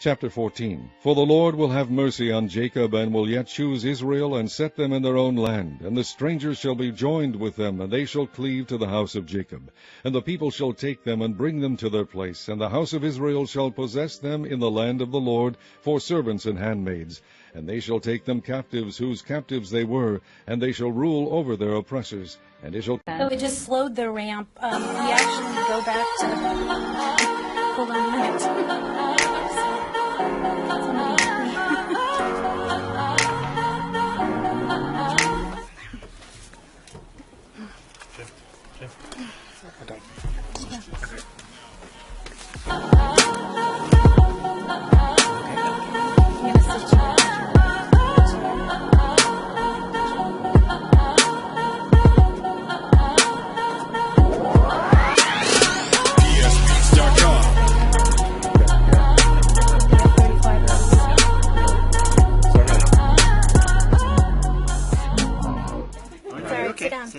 Chapter 14. For the Lord will have mercy on Jacob, and will yet choose Israel, and set them in their own land. And the strangers shall be joined with them, and they shall cleave to the house of Jacob. And the people shall take them, and bring them to their place. And the house of Israel shall possess them in the land of the Lord, for servants and handmaids. And they shall take them captives, whose captives they were, and they shall rule over their oppressors. And it shall... So it just slowed the ramp. We actually go back to... Hold on a minute.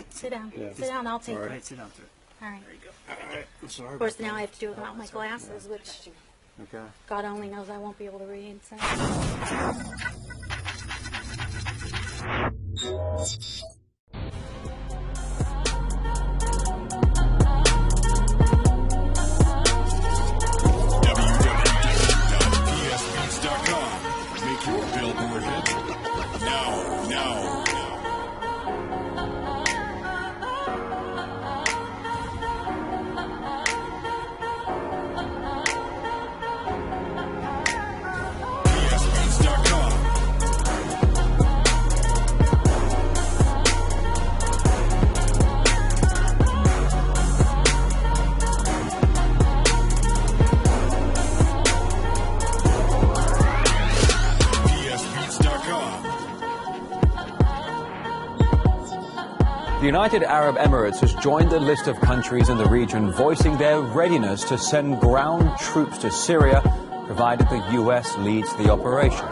Sit down. Yeah. Sit down. I'll take it. All right, sit down. All right. There you go. All right. I'm sorry. Of course, now I have to do it without my glasses, which God only knows I won't be able to read. So. www.psbeats.com. Make your billboard hit now. The United Arab Emirates has joined a list of countries in the region voicing their readiness to send ground troops to Syria, provided the US leads the operation.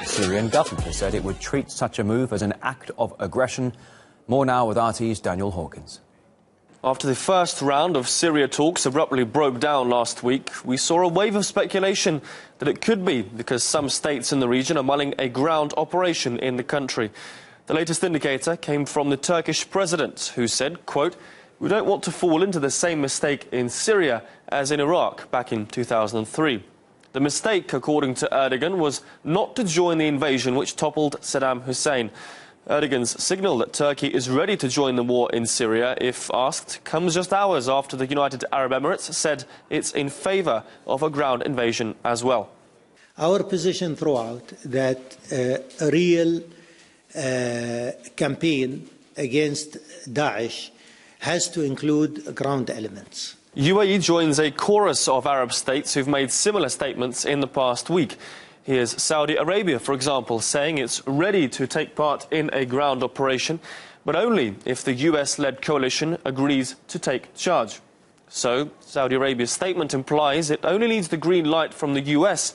The Syrian government has said it would treat such a move as an act of aggression. More now with RT's Daniel Hawkins. After the first round of Syria talks abruptly broke down last week, we saw a wave of speculation that it could be because some states in the region are mulling a ground operation in the country. The latest indicator came from the Turkish president, who said, quote, "We don't want to fall into the same mistake in Syria as in Iraq back in 2003. The mistake, according to Erdogan, was not to join the invasion which toppled Saddam Hussein. Erdogan's signal that Turkey is ready to join the war in Syria, if asked, comes just hours after the United Arab Emirates said it's in favour of a ground invasion as well. Our position throughout that a real campaign against Daesh has to include ground elements. UAE joins a chorus of Arab states who've made similar statements in the past week. Here's Saudi Arabia, for example, saying it's ready to take part in a ground operation, but only if the US-led coalition agrees to take charge. So, Saudi Arabia's statement implies it only needs the green light from the US,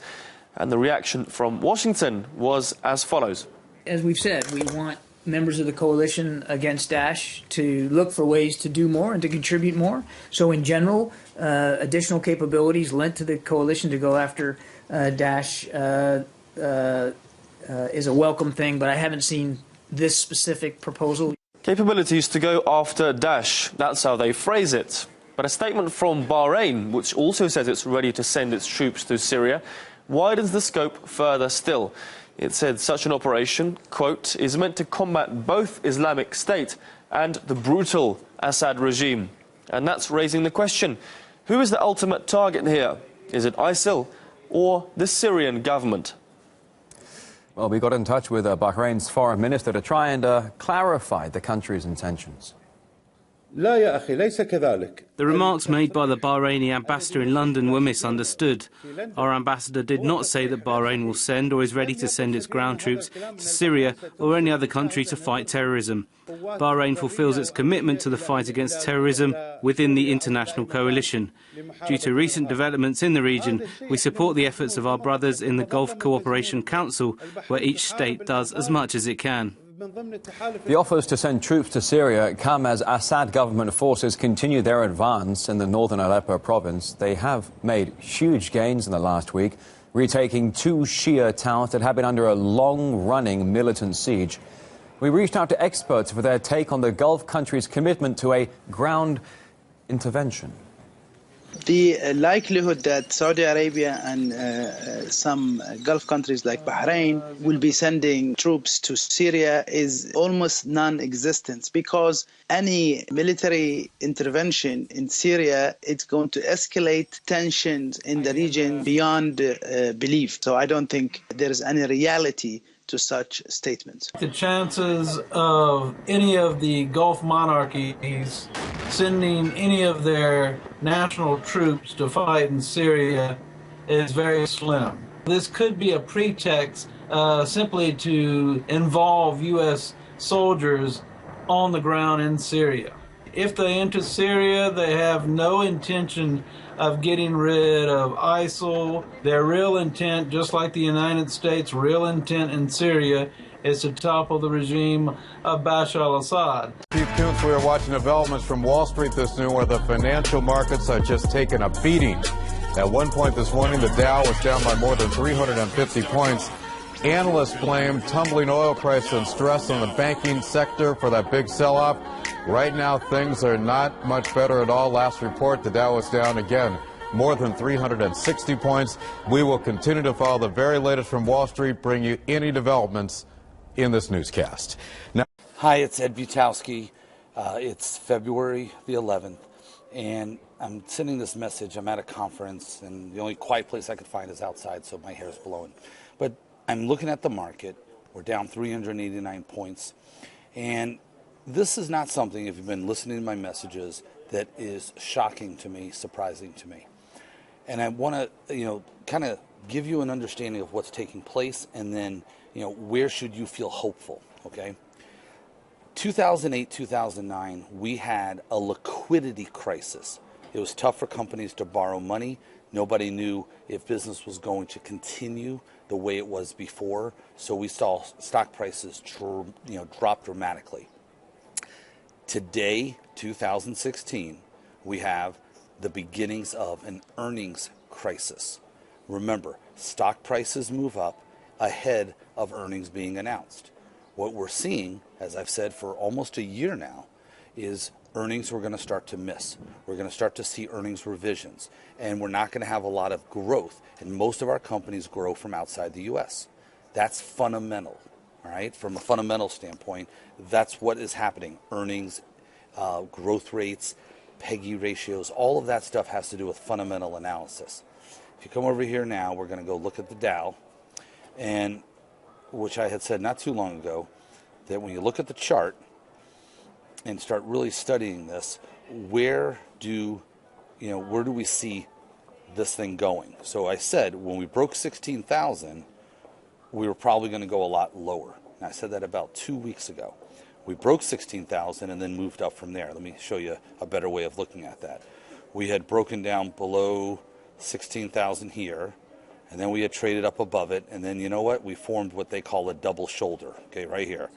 and the reaction from Washington was as follows. As we've said, we want members of the coalition against Daesh to look for ways to do more and to contribute more. So in general, additional capabilities lent to the coalition to go after Daesh is a welcome thing, but I haven't seen this specific proposal. Capabilities to go after Daesh, that's how they phrase it. But a statement from Bahrain, which also says it's ready to send its troops to Syria, widens the scope further still. It said such an operation, quote, is meant to combat both Islamic State and the brutal Assad regime. And that's raising the question, who is the ultimate target here? Is it ISIL or the Syrian government? Well, we got in touch with Bahrain's foreign minister to try and clarify the country's intentions. The remarks made by the Bahraini ambassador in London were misunderstood. Our ambassador did not say that Bahrain will send or is ready to send its ground troops to Syria or any other country to fight terrorism. Bahrain fulfills its commitment to the fight against terrorism within the international coalition. Due to recent developments in the region, we support the efforts of our brothers in the Gulf Cooperation Council, where each state does as much as it can. The offers to send troops to Syria come as Assad government forces continue their advance in the northern Aleppo province. They have made huge gains in the last week, retaking 2 Shia towns that have been under a long-running militant siege. We reached out to experts for their take on the Gulf country's commitment to a ground intervention. The likelihood that Saudi Arabia and some Gulf countries like Bahrain will be sending troops to Syria is almost non-existent, because any military intervention in Syria, it's going to escalate tensions in the region beyond belief. So I don't think there is any reality to such statements. The chances of any of the Gulf monarchies sending any of their national troops to fight in Syria is very slim. This could be a pretext simply to involve U.S. soldiers on the ground in Syria. If they enter Syria, they have no intention of getting rid of ISIL. Their real intent, just like the United States' real intent in Syria, is to topple the regime of Bashar al-Assad. Chief Koontz, we are watching developments from Wall Street this noon, where the financial markets are just taking a beating. At one point this morning, the Dow was down by more than 350 points. Analysts blame tumbling oil prices and stress on the banking sector for that big sell-off. Right now, things are not much better at all. Last report, the Dow was down again, more than 360 points. We will continue to follow the very latest from Wall Street, bring you any developments in this newscast. Now, hi, it's Ed Butowski. It's February the 11th, and I'm sending this message. I'm at a conference, and the only quiet place I could find is outside, so my hair is blowing. But I'm looking at the market. We're down 389 points, and this is not something, if you've been listening to my messages, that is shocking to me, surprising to me. And I want to, kind of give you an understanding of what's taking place, and then, where should you feel hopeful, okay? 2008, 2009, we had a liquidity crisis. It was tough for companies to borrow money. Nobody knew if business was going to continue the way it was before, so we saw stock prices drop dramatically. Today, 2016, we have the beginnings of an earnings crisis. Remember, stock prices move up ahead of earnings being announced. What we're seeing, as I've said for almost a year now, is earnings we're going to start to miss. We're going to start to see earnings revisions, and we're not going to have a lot of growth, and most of our companies grow from outside the U.S. That's fundamental, all right? From a fundamental standpoint, that's what is happening. Earnings, growth rates, PEGI ratios, all of that stuff has to do with fundamental analysis. If you come over here now, we're going to go look at the Dow, and which I had said not too long ago, that when you look at the chart and start really studying this, where do we see this thing going? So I said when we broke 16,000, we were probably going to go a lot lower. And I said that about 2 weeks ago. We broke 16,000 and then moved up from there. Let me show you a better way of looking at that. We had broken down below 16,000 here, and then we had traded up above it, and then you know what? We formed what they call a double shoulder, okay, right here.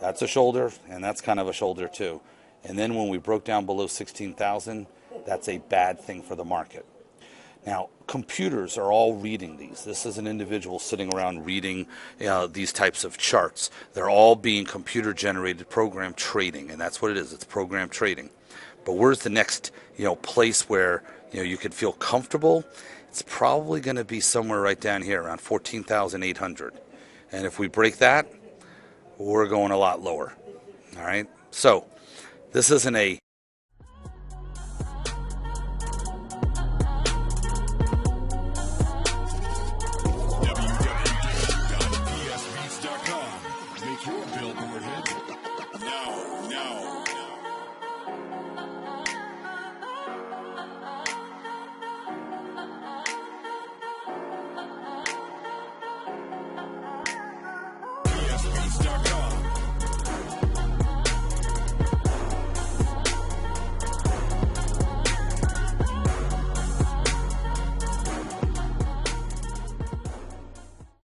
That's a shoulder, and that's kind of a shoulder too. And then when we broke down below 16,000, that's a bad thing for the market. Now, computers are all reading these. This is an individual sitting around reading these types of charts. They're all being computer-generated program trading, and that's what it is. It's program trading. But where's the next, place where, you could feel comfortable? It's probably going to be somewhere right down here, around 14,800. And if we break that, we're going a lot lower. All right? So this isn't a